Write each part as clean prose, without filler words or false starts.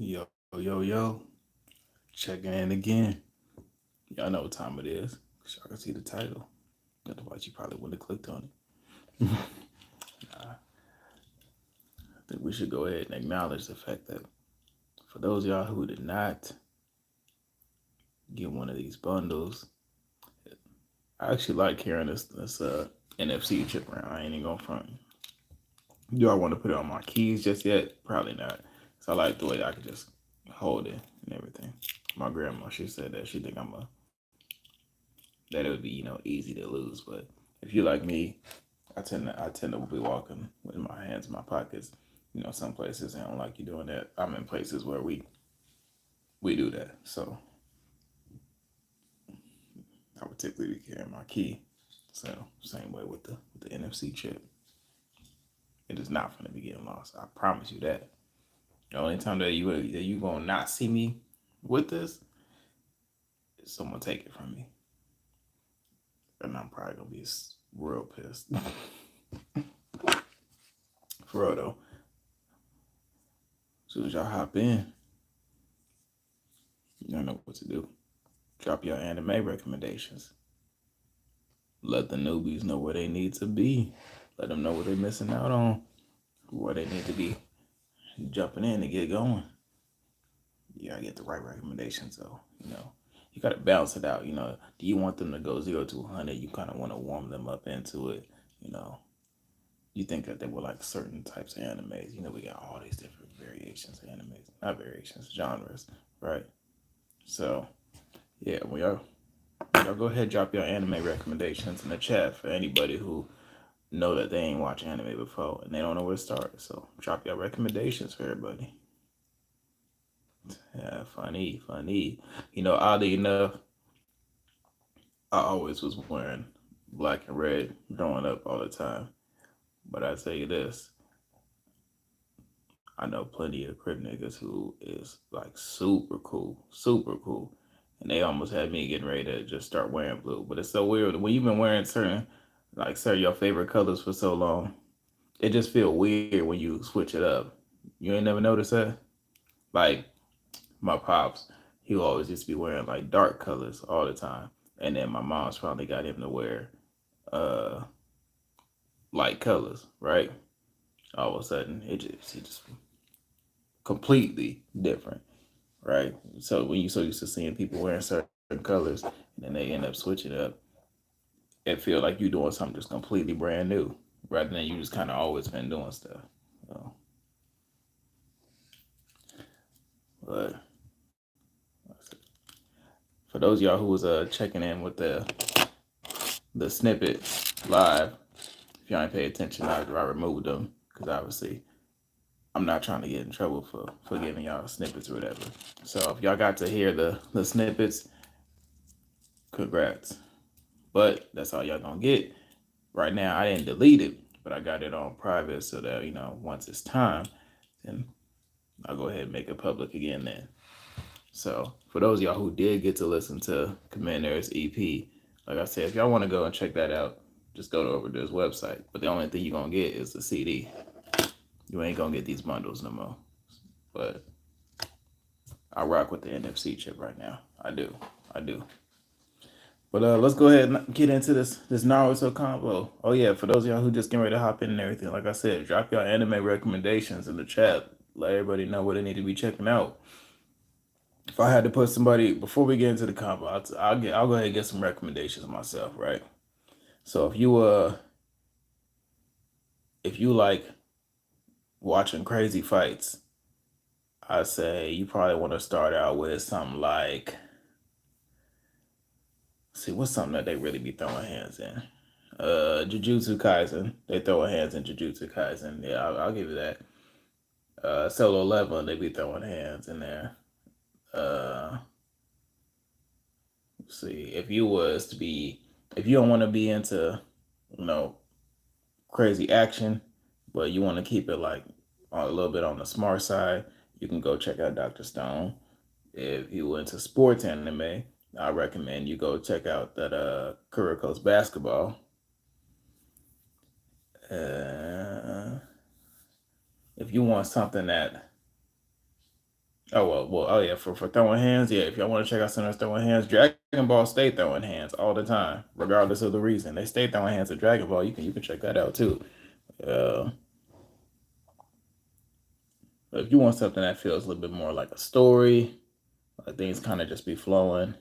Yo, yo, yo. Checking in again. Y'all know what time it is. Y'all can see the title. Otherwise, you probably wouldn't have clicked on it. I think we should go ahead and acknowledge the fact that for those of y'all who did not get one of these bundles, I actually like carrying this NFC chip around. I ain't even gonna front. Do I want to put it on my keys just yet? Probably not. So I like the way I can just hold it and everything. My grandma, she said that she think that it would be easy to lose, but if you like me, I tend to be walking with my hands in my pockets. Some places I don't like you doing that. I'm in places where we do that. So I would typically be carrying my key. So same way with the NFC chip. It is not going to be getting lost. I promise you that. The only time that you gonna not see me with this is someone take it from me, and I'm probably gonna be real pissed. For real though. As soon as y'all hop in, y'all know what to do. Drop your anime recommendations. Let the newbies know where they need to be. Let them know what they're missing out on. Where they need to be jumping in to get going. You gotta get the right recommendations though. You gotta balance it out. Do you want them to go 0 to 100? You kind of want to warm them up into it. You know, you think that they were like certain types of animes. We got all these different variations of animes, not variations, genres, right? So yeah, y'all go ahead, drop your anime recommendations in the chat for anybody who know that they ain't watched anime before and they don't know where to start. So drop your recommendations for everybody. Yeah, funny, funny. Oddly enough, I always was wearing black and red growing up all the time. But I tell you this, I know plenty of crip niggas who is like super cool. And they almost had me getting ready to just start wearing blue. But it's so weird. When you've been wearing your favorite colors for so long, it just feel weird when you switch it up. You ain't never noticed that? Like my pops, he always used to be wearing like dark colors all the time. And then my mom's finally got him to wear uh light colors, right? All of a sudden it just completely different, right? So when you so used to seeing people wearing certain colors and then they end up switching up, it feel like you doing something just completely brand new, rather than you just kind of always been doing stuff. So, but for those of y'all who was checking in with the snippet live, if y'all ain't pay attention, I removed them because obviously I'm not trying to get in trouble for giving y'all snippets or whatever. So if y'all got to hear the snippets, congrats. But that's all y'all gonna get. Right now, I didn't delete it, but I got it on private so that once it's time, then I'll go ahead and make it public again then. So for those of y'all who did get to listen to Commander's EP, like I said, if y'all want to go and check that out, just go over to his website. But the only thing you're gonna get is the CD. You ain't gonna get these bundles no more. But I rock with the NFC chip right now. I do. I do. But let's go ahead and get into this Naruto combo. Oh yeah, for those of y'all who just getting ready to hop in and everything, like I said, drop your anime recommendations in the chat. Let everybody know what they need to be checking out. If I had to put somebody before we get into the combo, I'll go ahead and get some recommendations myself, right? So if you like watching crazy fights, I say you probably want to start out with something like, see, what's something that they really be throwing hands in? Jujutsu Kaisen. They throwing hands in Jujutsu Kaisen. Yeah, I'll give you that. Solo Level, they be throwing hands in there. Let's see, if you don't want to be into, you know, crazy action, but you want to keep it like a little bit on the smart side, you can go check out Dr. Stone. If you into sports anime, I recommend you go check out that Kuroko's Basketball. Uh, if you want something that Oh yeah, for throwing hands, yeah. If y'all want to check out Centers throwing hands, Dragon Ball stay throwing hands all the time, regardless of the reason. They stay throwing hands at Dragon Ball. You can check that out too. Uh, but if you want something that feels a little bit more like a story, like things kind of just be flowing,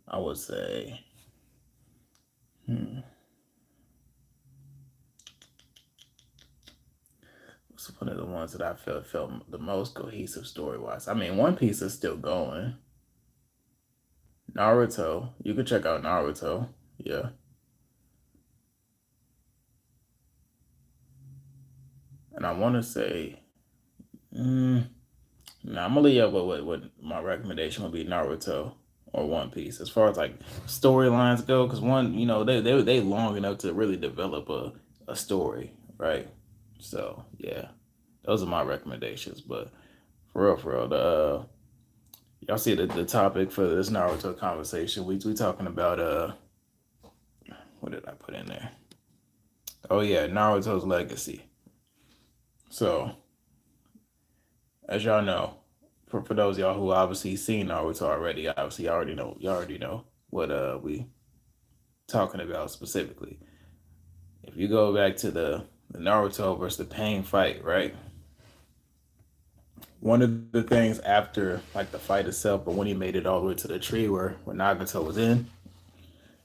I would say. Hmm, it's one of the ones that I felt the most cohesive story wise. I mean, One Piece is still going. Naruto, you could check out Naruto. Yeah, and I want to say. Mm, Nah, I'm gonna leave you with my recommendation would be Naruto or One Piece as far as like storylines go, because one, they long enough to really develop a story, right? So yeah, those are my recommendations. But for real, y'all see the topic for this Naruto conversation? We talking about what did I put in there? Oh yeah, Naruto's legacy. So as y'all know, for those of y'all who obviously seen Naruto already, obviously y'all already know what we talking about specifically. If you go back to the Naruto versus the Pain fight, right? One of the things after like the fight itself, but when he made it all the way to the tree where Nagato was in,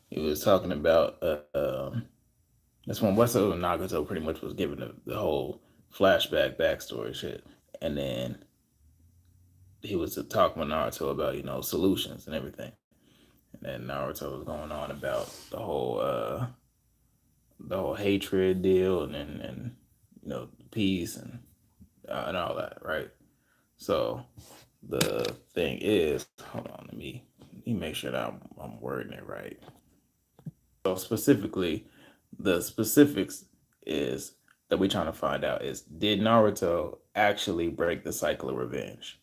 he was talking about that's when Westo Nagato pretty much was giving the whole flashback backstory shit, and then he was talking with Naruto about solutions and everything. And then Naruto was going on about the whole hatred deal and peace and all that, right? So the thing is, hold on, let me make sure that I'm wording it right. So specifically, the specifics is that we're trying to find out is did Naruto actually break the cycle of revenge?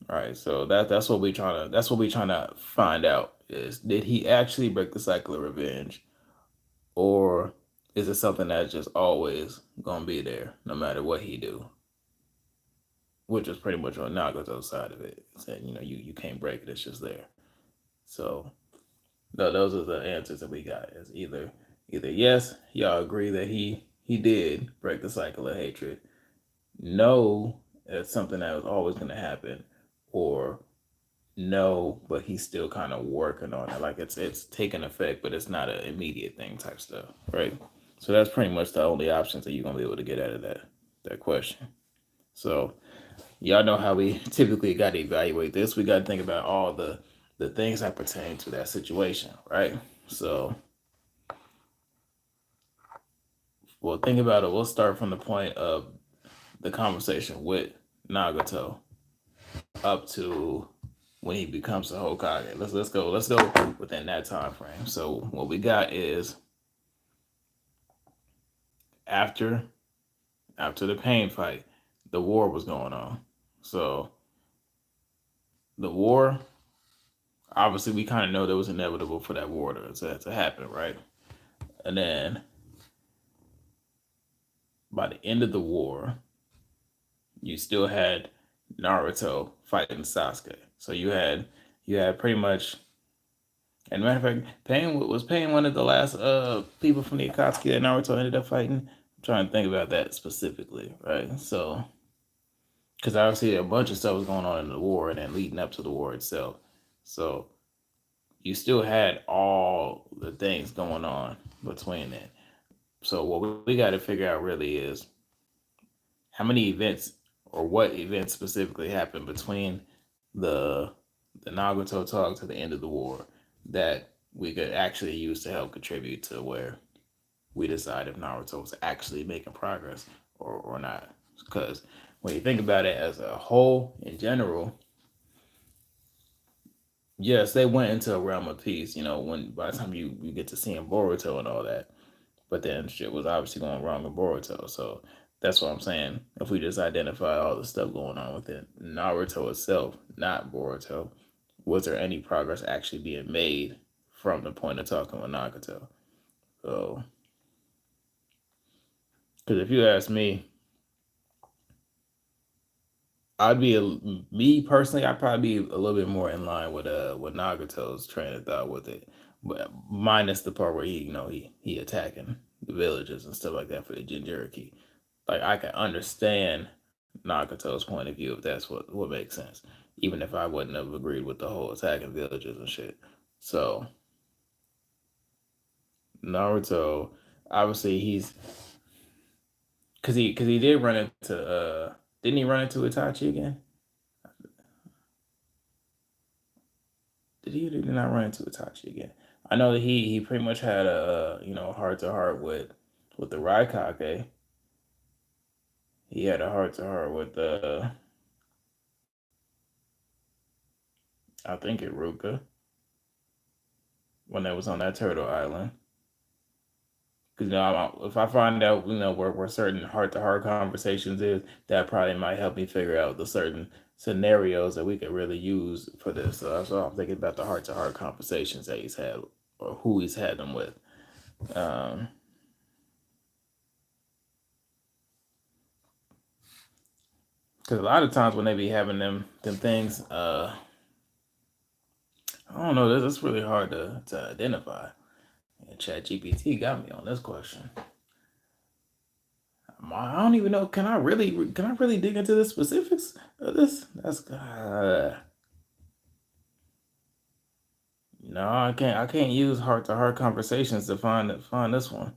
All right, so that's what we trying to find out is did he actually break the cycle of revenge, or is it something that's just always gonna be there no matter what he do? Which is pretty much on Nagato's side of it, saying you can't break it; it's just there. So those are the answers that we got. Is either yes, y'all agree that he did break the cycle of hatred. No, it's something that was always gonna happen, or no, but he's still kind of working on it. Like it's taking effect, but it's not an immediate thing type stuff, right? So that's pretty much the only options that you're gonna be able to get out of that question. So y'all know how we typically got to evaluate this. We got to think about all the things that pertain to that situation, right? So we'll think about it. We'll start from the point of the conversation with Nagato up to when he becomes a Hokage. Let's go within that time frame. So what we got is after after the pain fight, the war was going on. So the war, obviously, we kind of know that was inevitable for that war to happen, right? And then by the end of the war, you still had Naruto fighting Sasuke. So you had pretty much. And matter of fact, Pain one of the last people from the Akatsuki that Naruto ended up fighting. I'm trying to think about that specifically, right? So because obviously a bunch of stuff was going on in the war and then leading up to the war itself. So you still had all the things going on between it. So what we got to figure out really is how many events or what events specifically happened between the the Naruto talk to the end of the war that we could actually use to help contribute to where we decide if Naruto was actually making progress or not. Because when you think about it as a whole in general, yes, they went into a realm of peace, when by the time you get to seeing Boruto and all that. But then shit was obviously going wrong with Boruto. So that's what I'm saying. If we just identify all the stuff going on within Naruto itself, not Boruto, was there any progress actually being made from the point of talking with Nagato? So, because if you ask me, Me personally, I'd probably be a little bit more in line with Nagato's train of thought with it, but minus the part where he attacking the villages and stuff like that for the Jinchuriki. Like I can understand Nagato's point of view if that's what makes sense, even if I wouldn't have agreed with the whole attacking villages and shit. So Naruto, obviously he's because he did run into didn't he run into Itachi again? Did he not run into Itachi again? I know that he pretty much had a heart to heart with the Raikage. He had a heart to heart with I think Iruka when they was on that turtle island. Because if I find out where certain heart to heart conversations is, that probably might help me figure out the certain scenarios that we could really use for this. So that's why I'm thinking about the heart to heart conversations that he's had or who he's had them with. Um, Because a lot of times when they be having them things, I don't know. That's really hard to identify. And Chat GPT got me on this question. I don't even know. Can I really dig into the specifics of this? That's no, I can't. I can't use heart to heart conversations to find this one.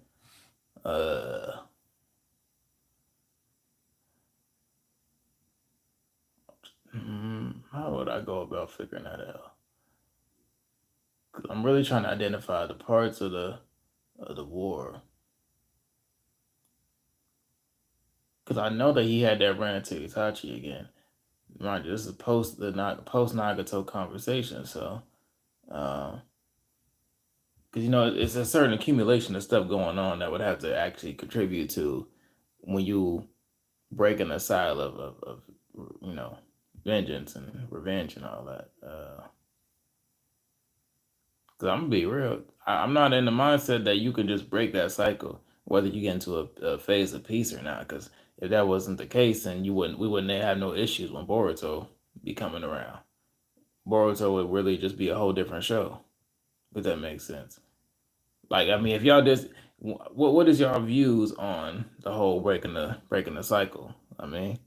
Uh, how would I go about figuring that out? 'Cause I'm really trying to identify the parts of the war. Because I know that he had that rant to Itachi again. Mind you, this is post Nagato conversation, so because it's a certain accumulation of stuff going on that would have to actually contribute to when you breaking the cycle of you know vengeance and revenge and all that. Because I'm gonna be real, I'm not in the mindset that you can just break that cycle, whether you get into a phase of peace or not. Because if that wasn't the case, then we wouldn't have no issues when Boruto be coming around. Boruto would really just be a whole different show. If that makes sense. Like, I mean, if y'all just, what is y'all views on the whole breaking the cycle? I mean,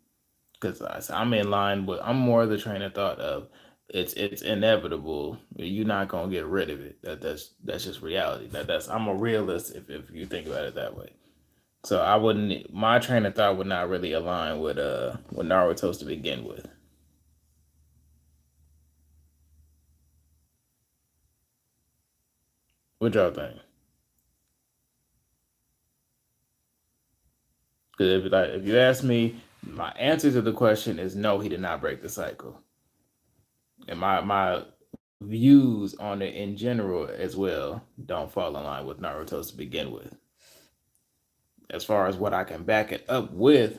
because I'm in line with, I'm more of the train of thought of it's inevitable. You're not gonna get rid of it. That's just reality. That's I'm a realist if you think about it that way. So I wouldn't. My train of thought would not really align with Naruto's to begin with. What y'all think? Because if you ask me, my answer to the question is no. He did not break the cycle, and my views on it in general as well don't fall in line with Naruto's to begin with. As far as what I can back it up with,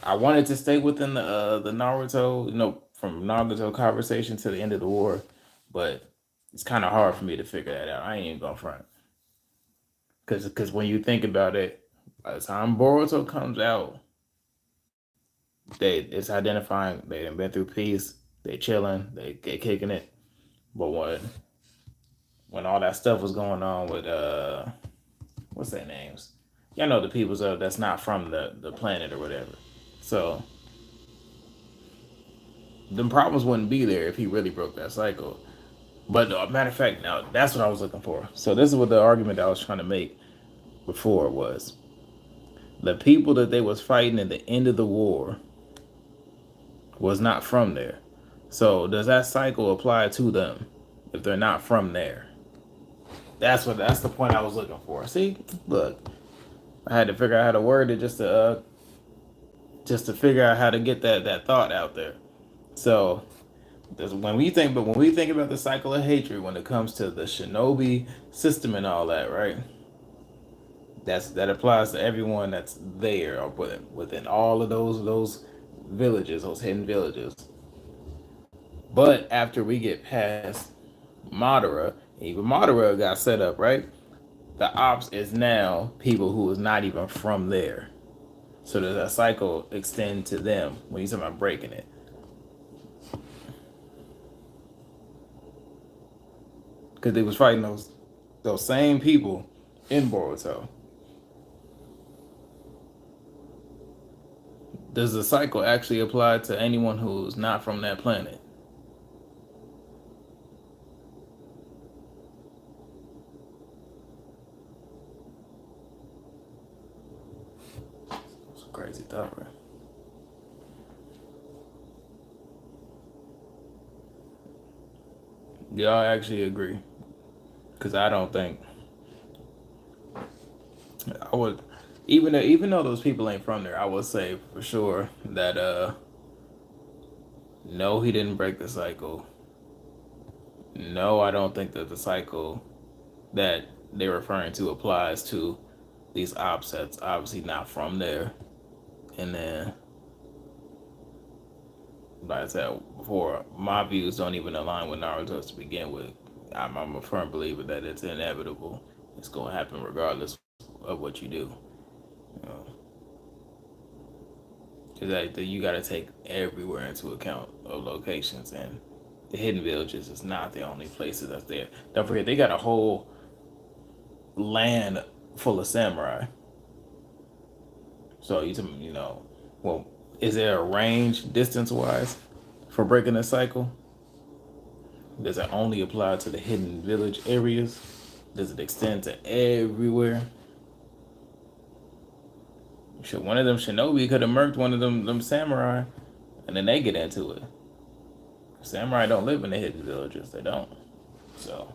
I wanted to stay within the Naruto, from Naruto conversation to the end of the war, but it's kind of hard for me to figure that out. I ain't even gonna front, because when you think about it, by the time Boruto comes out, it's identifying they done been through peace, they chilling, they kicking it. But when all that stuff was going on with what's their names? Y'all know the people's that's not from the planet or whatever. So the problems wouldn't be there if he really broke that cycle. But matter of fact, now that's what I was looking for. So this is what the argument that I was trying to make before was the people that they was fighting at the end of the war was not from there. So does that cycle apply to them if they're not from there? That's the point I was looking for. See, look, I had to figure out how to word it just to figure out how to get that thought out there. So when we think about the cycle of hatred when it comes to the shinobi system and all that, right? That applies to everyone that's there or within all of those villages, those hidden villages. But after we get past Madara, even Madara got set up, right? The ops is now people who is not even from there. So does that cycle extend to them when you talk about breaking it? Because they was fighting those same people in Boruto. Does the cycle actually apply to anyone who's not from that planet? It's a crazy thought, right? Y'all actually agree? Because I don't think I would. Even though those people ain't from there, I would say for sure that no, he didn't break the cycle. No, I don't think that the cycle that they're referring to applies to these ops that's obviously not from there. And then, like I said before, my views don't even align with Naruto's to begin with. I'm a firm believer that it's inevitable. It's going to happen regardless of what you do. You know, because you got to take everywhere into account of locations, and the hidden villages is not the only places that's there. Don't forget, they got a whole land full of samurai. So well, is there a range distance wise for breaking the cycle? Does it only apply to the hidden village areas? Does it extend to everywhere? Should one of them shinobi could have murked one of them samurai, and then they get into it. Samurai don't live in the hidden villages. They don't. So,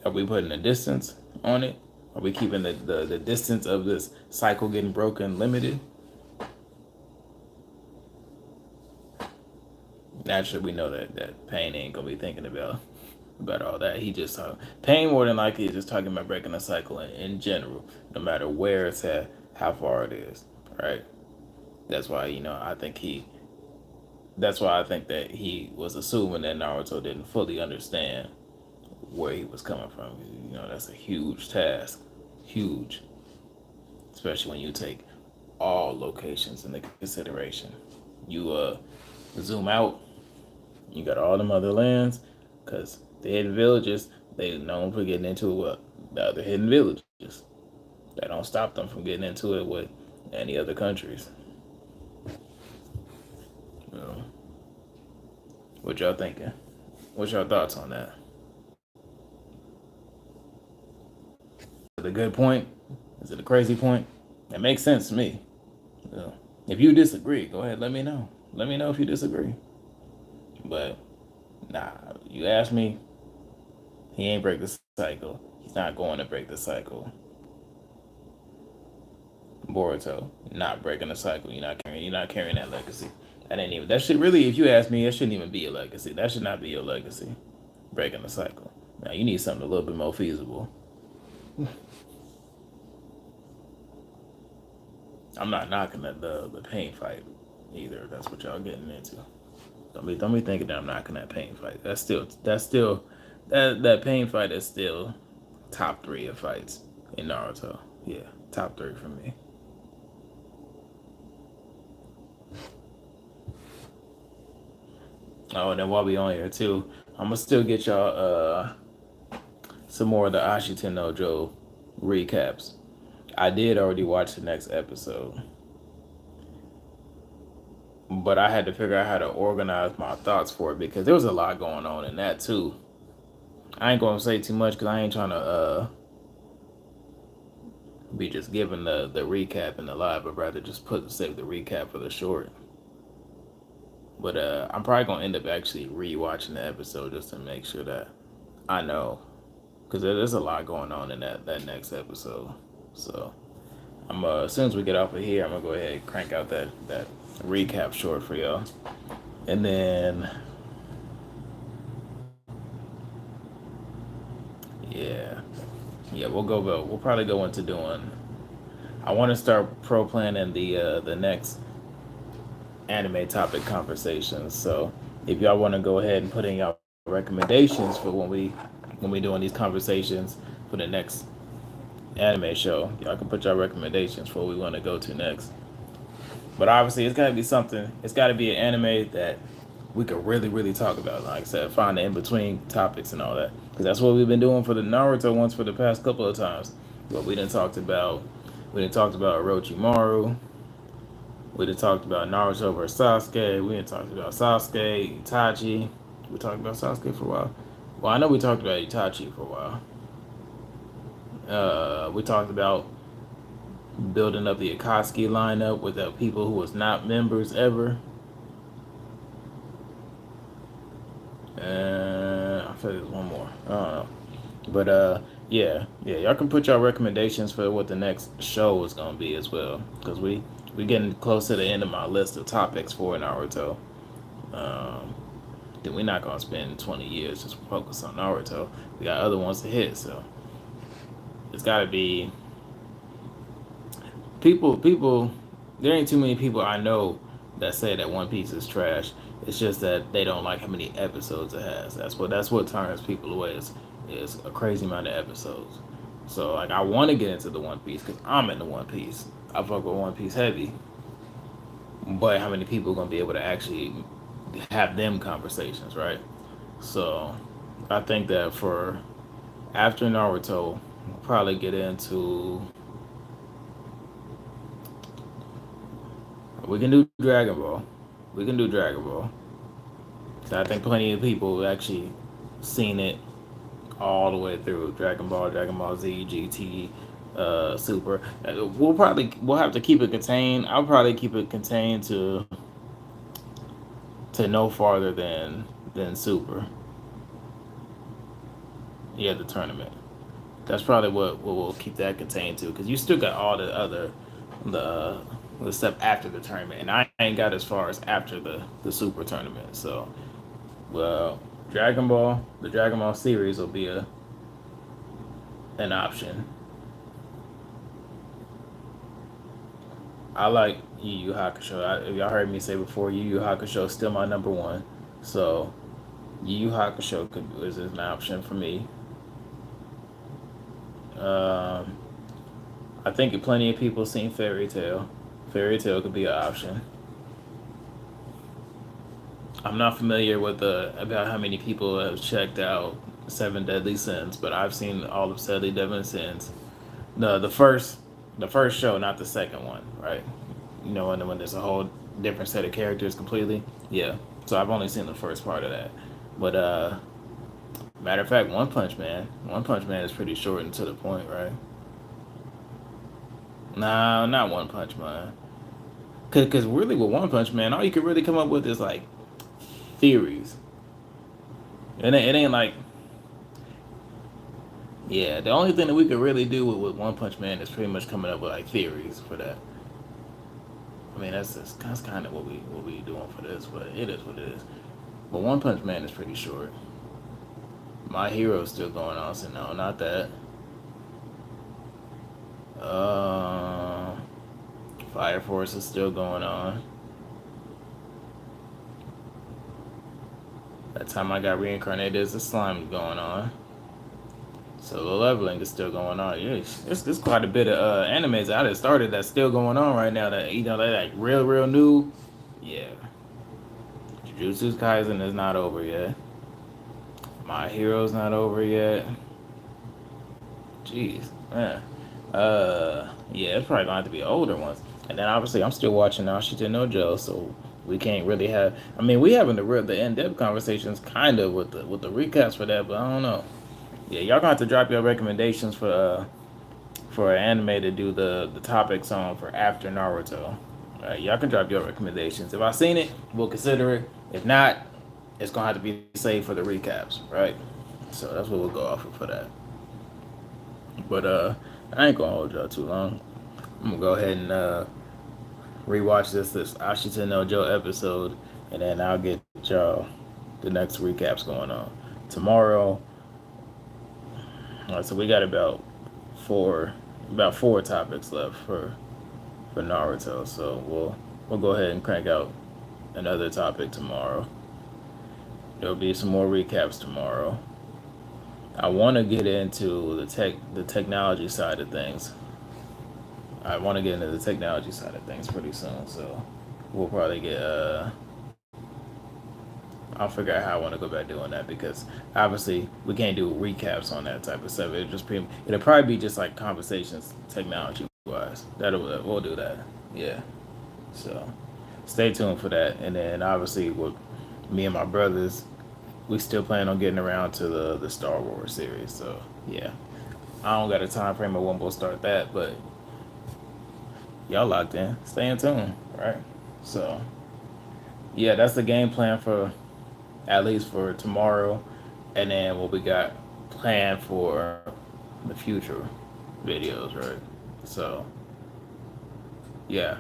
are we putting a distance on it? Are we keeping the distance of this cycle getting broken limited? Naturally, we know that Pain ain't gonna be thinking about all that. He just Pain more than likely is just talking about breaking a cycle in general, no matter where it's at, how far it is, right? That's why I think he. That's why I think that he was assuming that Naruto didn't fully understand where he was coming from. That's a huge task, huge, especially when you take all locations into consideration. You zoom out, you got all them other lands, because the hidden villages, they known for getting into the other hidden villages. That don't stop them from getting into it with any other countries. You know, what y'all thinking? What's your thoughts on that? Is it a good point? Is it a crazy point? It makes sense to me. You know, if you disagree, go ahead. Let me know. Let me know if you disagree. But nah, you ask me, he ain't break the cycle. He's not going to break the cycle. Boruto, not breaking the cycle. You're not carrying that legacy. That should really, if you ask me, it shouldn't even be a legacy. That should not be your legacy. Breaking the cycle. Now you need something a little bit more feasible. I'm not knocking the pain fight either. That's what y'all getting into. Don't be thinking that I'm knocking that pain fight. That pain fight is still top 3 of fights in Naruto. Yeah, top 3 for me. Oh, and then while we on here too, I'm gonna still get y'all some more of the Ashita no Joe recaps. I did already watch the next episode, but I had to figure out how to organize my thoughts for it because there was a lot going on in that too. I ain't gonna say too much because I ain't trying to be just giving the recap in the live, but rather just save the recap for the short. But I'm probably gonna end up actually rewatching the episode just to make sure that I know, because there's a lot going on in that next episode. So I'm as soon as we get off of here, I'm gonna go ahead and crank out that recap short for y'all, and then yeah, we'll probably go into doing. I want to start pro planning the next anime topic conversations. So if y'all want to go ahead and put in y'all recommendations for when we doing these conversations for the next anime show. Y'all can put your recommendations for what we want to go to next. But obviously, it's got to be something. It's got to be an anime that we could really, really talk about. Like I said, find the in between topics and all that. Because that's what we've been doing for the Naruto ones for the past couple of times. But we didn't talked about Orochimaru. We done talked about Naruto versus Sasuke. We done talked about Sasuke, Itachi. We talked about Sasuke for a while. Well, I know we talked about Itachi for a while. We talked about building up the Akatsuki lineup with the people who was not members ever. I feel like there's one more. I don't know. But yeah, y'all can put your recommendations for what the next show is gonna be as well, because we getting close to the end of my list of topics for Naruto. Um, then we're not gonna spend 20 years just focus on Naruto. We got other ones to hit, so it's gotta be people. People, there ain't too many people I know that say that One Piece is trash. It's just that they don't like how many episodes it has. That's what turns people away. Is a crazy amount of episodes. So like I want to get into the One Piece because I'm in the One Piece. I fuck with One Piece heavy. But how many people are gonna be able to actually have them conversations, right? So I think that for after Naruto, we'll probably get into. We can do Dragon Ball. We can do Dragon Ball. So I think plenty of people have actually seen it all the way through Dragon Ball Z, GT, Super. We'll have to keep it contained. I'll probably keep it contained to no farther than Super. Yeah, the tournament. That's probably what we'll keep that contained to, because you still got all the other the the stuff after the tournament, and I ain't got as far as after the Super tournament. So, well, the Dragon Ball series will be an option. I like Yu Yu Hakusho. If y'all heard me say before, Yu Yu Hakusho is still my number one. So Yu Yu Hakusho is an option for me. Um, I think plenty of people seen Fairy Tail. Fairy Tail could be an option. I'm not familiar with about how many people have checked out Seven Deadly Sins, but I've seen all of Seven Deadly Sins. No, the first show, not the second one, right? You know, when there's a whole different set of characters completely. Yeah. So I've only seen the first part of that. But matter of fact, One Punch Man. One Punch Man is pretty short and to the point, right? Nah, not One Punch Man. Cause really with One Punch Man, all you can really come up with is like theories. It ain't like, yeah. The only thing that we could really do with One Punch Man is pretty much coming up with like theories for that. I mean, that's kind of what we doing for this, but it is what it is. But One Punch Man is pretty short. My Hero's still going on, so no, not that. Uh, Fire Force is still going on. That time I got reincarnated as a slime going on. Solo leveling is still going on. Yeah, there's quite a bit of animes I just started that's still going on right now that they like real new. Yeah, Jujutsu Kaisen is not over yet. My Hero's not over yet. Jeez, man. Yeah, it's probably gonna have to be older ones. And then obviously I'm still watching Ashita no Joe, so we can't really have. I mean, we having the in-depth conversations kind of with the recaps for that, but I don't know. Yeah, y'all gonna have to drop your recommendations for an anime to do the topics on for after Naruto. Y'all can drop your recommendations. If I seen it, we'll consider it. If not, it's gonna have to be saved for the recaps, right? So that's what we'll go off of for that. But I ain't gonna hold y'all too long. I'm gonna go ahead and rewatch this Ashita no Joe episode, and then I'll get y'all the next recaps going on tomorrow. All right, so we got four about 4 topics left for Naruto. So we'll go ahead and crank out another topic tomorrow. There'll be some more recaps tomorrow. I want to get into the technology side of things. I want to get into the technology side of things pretty soon. So we'll probably get I'll figure out how I want to go about doing that because obviously we can't do recaps on that type of stuff. It'll probably be just like conversations technology wise. We'll do that. Yeah. So stay tuned for that. And then obviously with me and my brothers, we still plan on getting around to the Star Wars series. So yeah, I don't got a time frame of when we'll start that, but y'all locked in. Stay in tune, right? So yeah, that's the game plan for at least for tomorrow, and then what we got planned for the future videos, right? So yeah,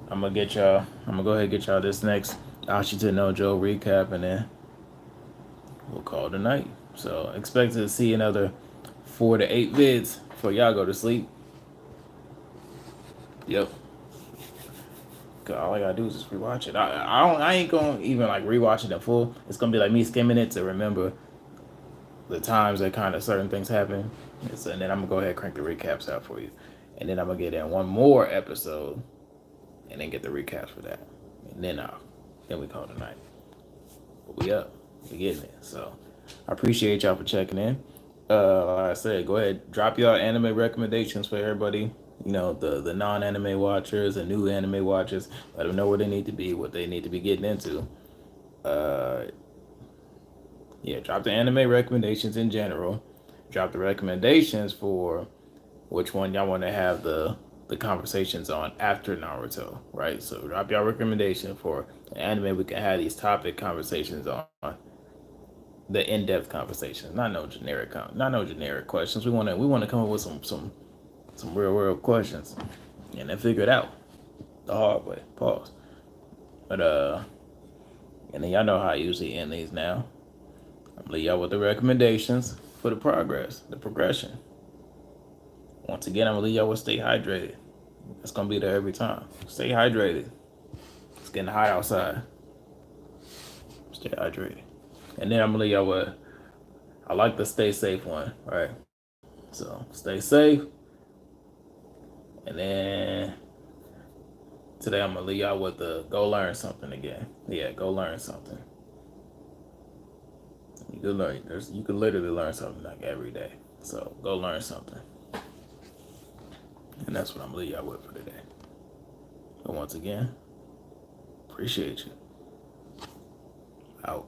I'm gonna go ahead and get y'all this next Washington No Joe recap, and then we'll call it a night. So expect to see another 4 to 8 vids before y'all go to sleep. Yep. 'Cause all I gotta do is just rewatch it. I ain't gonna even like rewatch it in full. It's gonna be like me skimming it to remember the times that kind of certain things happen. And then I'm gonna go ahead and crank the recaps out for you. And then I'm gonna get in one more episode and then get the recaps for that. And then we call it a night. But we up. We getting it. So I appreciate y'all for checking in. Like I said, go ahead, drop y'all anime recommendations for everybody. You know, the non-anime watchers and new anime watchers. Let them know where they need to be, what they need to be getting into. Uh, yeah, drop the anime recommendations in general. Drop the recommendations for which one y'all want to have the conversations on after Naruto, right? So drop y'all recommendation for the anime we can have these topic conversations on, the in-depth conversations, not no generic questions. We want to come up with some real world questions, and then figure it out the hard way. Pause. But and then y'all know how I usually end these now. I'm gonna leave y'all with the recommendations for the progression. Once again, I'm gonna leave y'all with stay hydrated. It's gonna be there every time. Stay hydrated. It's getting hot outside. Stay hydrated. And then I'm gonna leave y'all with I like the stay safe one, right? So stay safe. And then today I'm gonna leave y'all with the go learn something again. Yeah, go learn something. You could literally learn something like every day. So go learn something. And that's what I'm gonna leave y'all with for today. But once again, appreciate you. Out.